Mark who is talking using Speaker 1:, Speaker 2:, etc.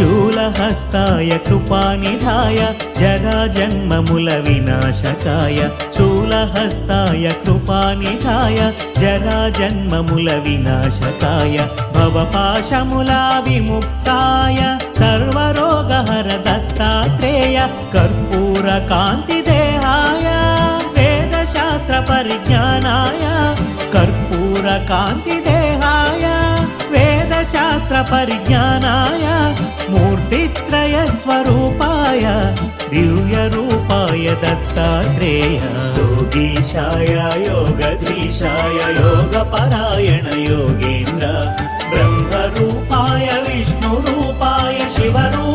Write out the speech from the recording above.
Speaker 1: शूलहस्ताय कृपानिधाय जराजन्ममुल विनाशकाय शूलहस्ताय कृपानिधाय जराजन्ममुल विनाशकाय भवपाशमुला विमुक्ताय सर्वरोगहर Dattatreya कर्पूरकान्तिदेहाय वेदशास्त्र परिज्ञानाय कर्पूरकान्तिदेहाय वेदशास्त्र परिज्ञानाय मूर्तित्रय स्वरूपाय दिव्यरूपाय Dattatreya योगीशाय योगधीशाय योगपरायण Yogendra ब्रह्मरूपाय विष्णुरूपाय शिवरूपाय